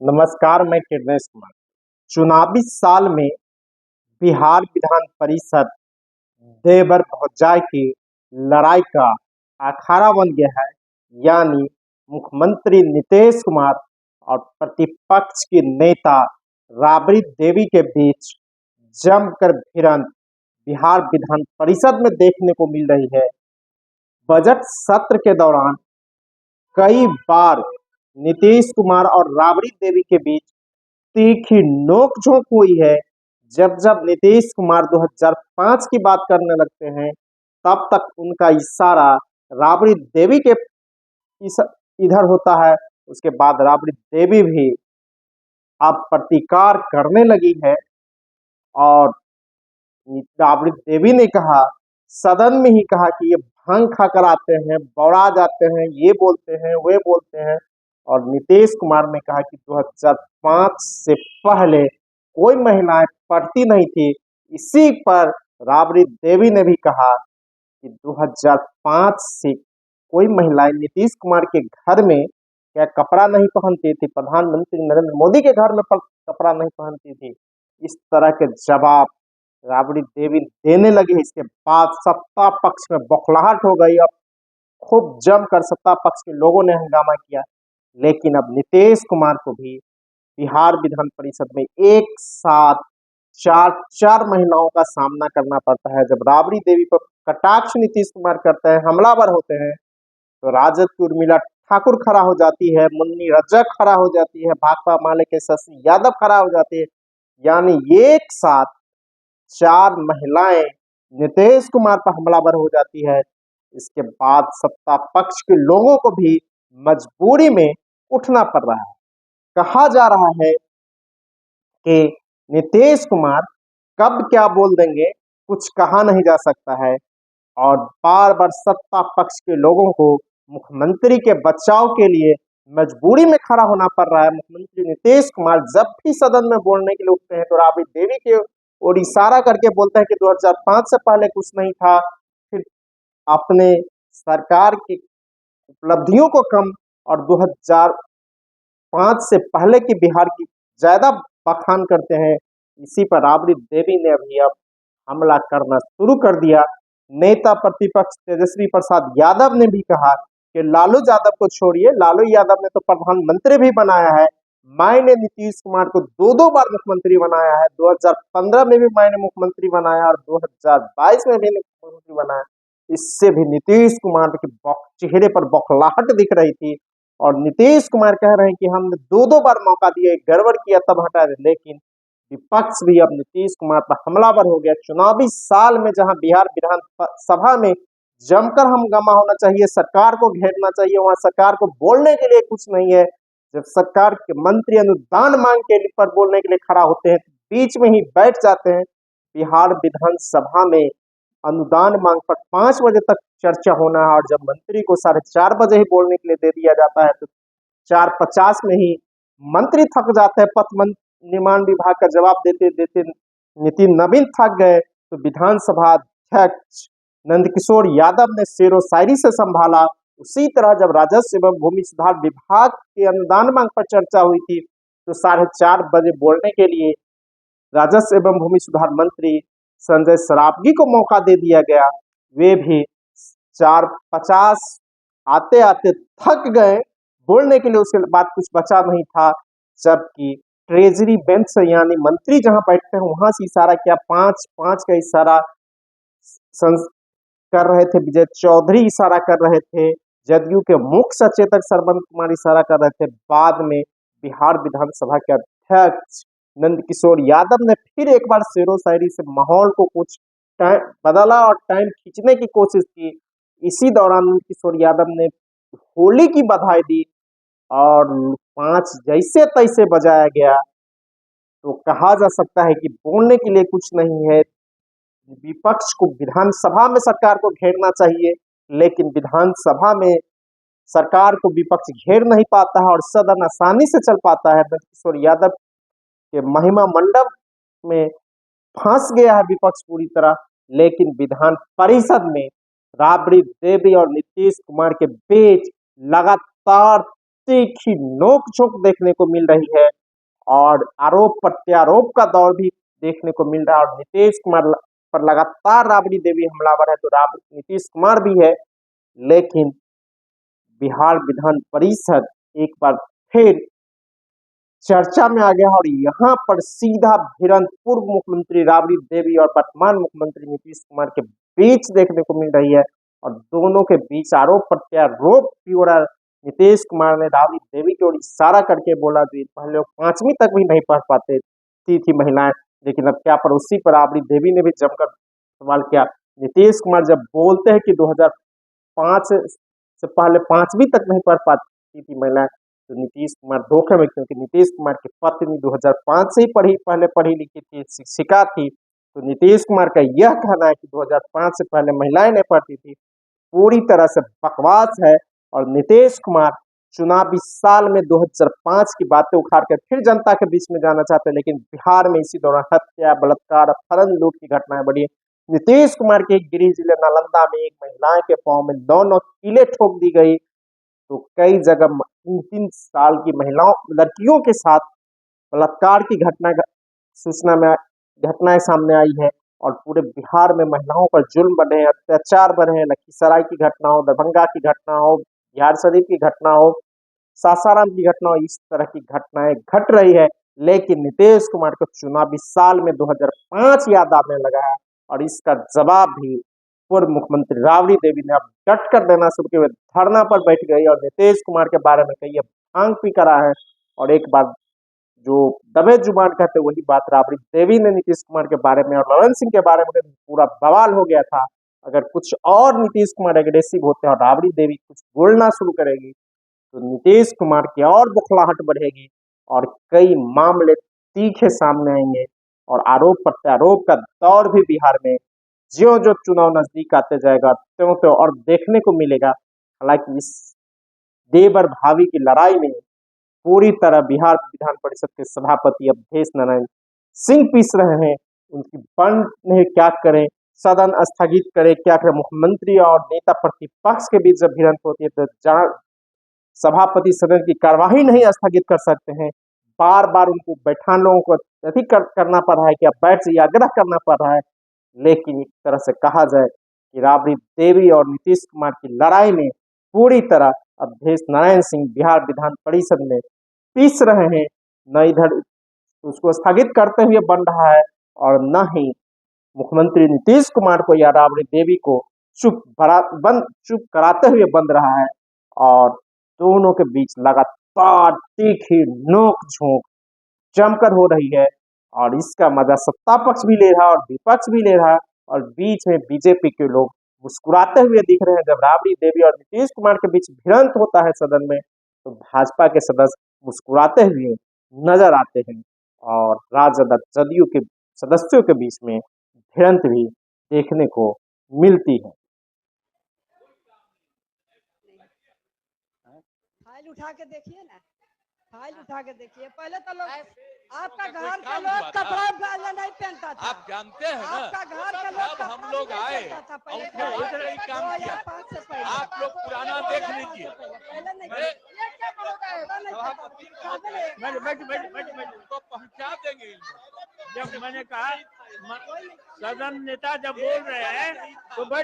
नमस्कार, मैं किरणेश कुमार। चुनावी साल में बिहार विधान परिषद देवर भौजाई की लड़ाई का अखाड़ा बन गया है। यानी मुख्यमंत्री नीतीश कुमार और प्रतिपक्ष की नेता राबड़ी देवी के बीच जमकर भिड़ंत बिहार विधान परिषद में देखने को मिल रही है। बजट सत्र के दौरान कई बार नीतीश कुमार और राबड़ी देवी के बीच तीखी नोक-झोंक हुई है। जब जब नीतीश कुमार 2005 की बात करने लगते हैं, तब तक उनका इशारा राबड़ी देवी के इस इधर होता है। उसके बाद राबड़ी देवी भी अब प्रतिकार करने लगी है और राबड़ी देवी ने कहा, सदन में ही कहा कि ये भांग खाकर आते हैं, बौरा जाते हैं, ये बोलते हैं, वे बोलते हैं। और नीतीश कुमार ने कहा कि 2005 से पहले कोई महिलाएं पढ़ती नहीं थी। इसी पर राबड़ी देवी ने भी कहा कि 2005 से कोई महिलाएं नीतीश कुमार के घर में क्या कपड़ा नहीं पहनती थी, प्रधानमंत्री नरेंद्र मोदी के घर में कपड़ा नहीं पहनती थी। इस तरह के जवाब राबड़ी देवी देने लगी। इसके बाद सत्ता पक्ष में बौखलाहट हो गई। अब खूब जमकर सत्ता पक्ष के लोगों ने हंगामा किया। लेकिन अब नीतीश कुमार को भी बिहार विधान परिषद में एक साथ चार महिलाओं का सामना करना पड़ता है। जब राबड़ी देवी पर कटाक्ष नीतीश कुमार करते हैं, हमलावर होते हैं, तो राजद की उर्मिला ठाकुर खड़ा हो जाती है, मुन्नी रजक खड़ा हो जाती है, भाकपा माले के शशि यादव खड़ा हो जाती है। यानी एक साथ चार महिलाएं नीतीश कुमार पर हमलावर हो जाती है। इसके बाद सत्ता पक्ष के लोगों को भी मजबूरी में उठना पड़ रहा है। कहा जा रहा है कि नीतीश कुमार कब क्या बोल देंगे, कुछ कहा नहीं जा सकता है। और बार बार सत्ता पक्ष के लोगों को मुख्यमंत्री के बचाव के लिए मजबूरी में खड़ा होना पड़ रहा है। मुख्यमंत्री नीतीश कुमार जब भी सदन में बोलने के लिए उठते हैं, तो राबड़ी देवी के और इशारा करके बोलते हैं कि 2005 से पहले कुछ नहीं था। फिर अपने सरकार की उपलब्धियों को कम और 2005 से पहले की बिहार की ज्यादा बखान करते हैं। इसी पर राबड़ी देवी ने अभी अब हमला करना शुरू कर दिया। नेता प्रतिपक्ष तेजस्वी प्रसाद यादव ने भी कहा कि लालू यादव को छोड़िए, लालू यादव ने तो प्रधानमंत्री भी बनाया है। मैंने नीतीश कुमार को दो बार मुख्यमंत्री बनाया है। 2015 में भी मैंने मुख्यमंत्री बनाया और 2022 में भी मुख्यमंत्री बनाया। इससे भी नीतीश कुमार के चेहरे पर बौखलाहट दिख रही थी। और नीतीश कुमार कह रहे हैं कि हमने दो बार मौका दिया, गड़बड़ किया तब हटा दे। लेकिन विपक्ष भी अब नीतीश कुमार पर हमलावर हो गया। चुनावी साल में जहां बिहार विधान सभा में जमकर हंगामा होना चाहिए, सरकार को घेरना चाहिए, वहां सरकार को बोलने के लिए कुछ नहीं है। जब सरकार के मंत्री अनुदान मांग के पर बोलने के लिए खड़ा होते हैं, तो बीच में ही बैठ जाते हैं। बिहार विधान सभा में अनुदान मांग पर 5 बजे तक चर्चा होना है, और जब मंत्री को 4:30 बजे ही बोलने के लिए दे दिया जाता है, तो 4:50 में ही मंत्री थक जाते हैं। पथ निर्माण विभाग का जवाब देते देते नितिन नवीन थक गए, तो विधानसभा अध्यक्ष नंदकिशोर यादव ने शेरो शायरी से संभाला। उसी तरह जब राजस्व एवं भूमि सुधार विभाग के अनुदान मांग पर चर्चा हुई थी, तो 4:30 बजे बोलने के लिए राजस्व एवं भूमि सुधार मंत्री संजय सरावगी को मौका दे दिया गया। वे भी 4:50 आते आते थक गए बोलने के लिए। उसके बाद कुछ बचा नहीं था। जबकि ट्रेजरी बेंच से यानी मंत्री जहां बैठते हैं, वहां से इशारा किया, 5-5 का इशारा कर रहे थे। विजय चौधरी इशारा कर रहे थे। जदयू के मुख्य सचेतक सरबंध कुमार इशारा कर रहे थे। बाद में बिहार विधानसभा के अध्यक्ष नंदकिशोर यादव ने फिर एक बार शेरो शायरी से माहौल को कुछ बदला और टाइम खींचने की कोशिश की। इसी दौरान नंदकिशोर यादव ने होली की बधाई दी और 5 जैसे तैसे बजाया गया। तो कहा जा सकता है कि बोलने के लिए कुछ नहीं है। विपक्ष को विधानसभा में सरकार को घेरना चाहिए, लेकिन विधानसभा में सरकार को विपक्ष घेर नहीं पाता है और सदन आसानी से चल पाता है। नंदकिशोर यादव के महिमा मंडप में फंस गया है विपक्ष पूरी तरह। लेकिन विधान परिषद में राबड़ी देवी और नीतीश कुमार के बीच लगातार तीखी नोक-झोंक देखने को मिल रही है। और आरोप प्रत्यारोप का दौर भी देखने को मिल रहा है। और नीतीश कुमार पर लगातार राबड़ी देवी हमलावर है, तो नीतीश कुमार भी है, लेकिन बिहार विधान परिषद एक बार फिर चर्चा में आ गया। और यहाँ पर सीधा भिड़ंत पूर्व मुख्यमंत्री राबड़ी देवी और वर्तमान मुख्यमंत्री नीतीश कुमार के बीच देखने को मिल रही है। और दोनों के बीच आरोप प्रत्यारोप की ओर नीतीश कुमार ने राबड़ी देवी की ओर इशारा करके बोला कि पहले लोग 5वीं तक भी नहीं पढ़ पाते थी महिलाएं, लेकिन अब क्या पड़ोसी पर राबड़ी देवी ने भी जमकर सवाल किया। नीतीश कुमार जब बोलते हैं कि 2005 से पहले 5वीं तक नहीं पढ़ पाती थी महिलाएं, तो नीतीश कुमार धोखे में, क्योंकि नीतीश कुमार की पत्नी 2005 से ही पहले पढ़ी लिखी थी, शिक्षिका थी। तो नीतीश कुमार का यह कहना है कि 2005 से पहले महिलाएं नहीं पढ़ती थी, पूरी तरह से बकवास है। और नीतीश कुमार चुनावी साल में 2005 की बातें उखाड़ कर फिर जनता के बीच में जाना चाहते हैं, लेकिन बिहार में इसी दौरान हत्या, बलात्कार, अपहरण, लूट की घटनाएं बढ़ी। नीतीश कुमार के गृह जिले नालंदा में एक महिला के पांव में 9 कीलें ठोक दी गई। तो कई जगह 3-3 साल की महिलाओं लड़कियों के साथ बलात्कार की घटनाएं सामने आई है। और पूरे बिहार में महिलाओं पर जुल्म बढ़े हैं, अत्याचार बढ़े हैं। लखीसराय की घटना हो, दरभंगा की घटना हो, बिहार शरीफ की घटना हो, सासाराम की घटना हो, इस तरह की घटनाएं घट रही है। लेकिन नीतीश कुमार को चुनावी साल में 2005 याद आने लगा है। और इसका जवाब भी पूर्व मुख्यमंत्री राबड़ी देवी ने अब डट कर देना शुरू किया, धरना पर बैठ गई और नीतीश कुमार के बारे में कही भांग पी करा है। और एक बार जो दबे जुबान कहते वही बात राबड़ी देवी ने नीतीश कुमार के बारे में और ललन सिंह के बारे में पूरा बवाल हो गया था। अगर कुछ और नीतीश कुमार एग्रेसिव होते हैं और राबड़ी देवी कुछ बोलना शुरू करेगी, तो नीतीश कुमार की और बुखलाहट बढ़ेगी और कई मामले तीखे सामने आएंगे। और आरोप प्रत्यारोप का दौर भी बिहार में ज्यो जो चुनाव नजदीक आते जाएगा त्यों त्यों और देखने को मिलेगा। हालांकि इस देवर भावी की लड़ाई में पूरी तरह बिहार विधान परिषद के सभापति अवधेश नारायण सिंह पीस रहे हैं। उनकी बंद नहीं, क्या करें, सदन स्थगित करे, क्या करें। मुख्यमंत्री और नेता प्रतिपक्ष के बीच जब भिड़ंत होती है तो जहां सभापति सदन की कार्यवाही नहीं स्थगित कर सकते हैं, बार बार उनको बैठान लोगों को अधिक करना पड़ रहा है कि अब बैठ जाइए, आग्रह करना पड़ रहा है। लेकिन एक तरह से कहा जाए कि राबड़ी देवी और नीतीश कुमार की लड़ाई में पूरी तरह अवधेश नारायण सिंह बिहार विधान परिषद में पीस रहे हैं। न इधर उसको स्थगित करते हुए बन रहा है और न ही मुख्यमंत्री नीतीश कुमार को या राबड़ी देवी को चुप कराते हुए बन रहा है। और दोनों के बीच लगातार तीखी नोक झोंक जमकर हो रही है। और इसका मजा सत्ता पक्ष भी ले रहा है और विपक्ष भी ले रहा है। और बीच में बीजेपी के लोग मुस्कुराते हुए दिख रहे हैं। जब राबड़ी देवी और नीतीश कुमार के बीच भिड़ंत होता है सदन में, तो भाजपा के सदस्य मुस्कुराते हुए नजर आते हैं और राजद जदयू के सदस्यों के बीच में भिड़ंत भी देखने को मिलती है। फाइल उठा के देखिए ना, फाइल उठा के देखिए। पहले तो लोग आपका घर का लोग कपड़ा नहीं पहनता था। आप जानते हैं ना, आपका घर का लोग जब हम लोग आए उधर ही काम किया। आप लोग पुराना देख लीजिए। उनको पहुंचा देंगे। जब मैंने कहा सदन नेता जब बोल रहे हैं तो बैठ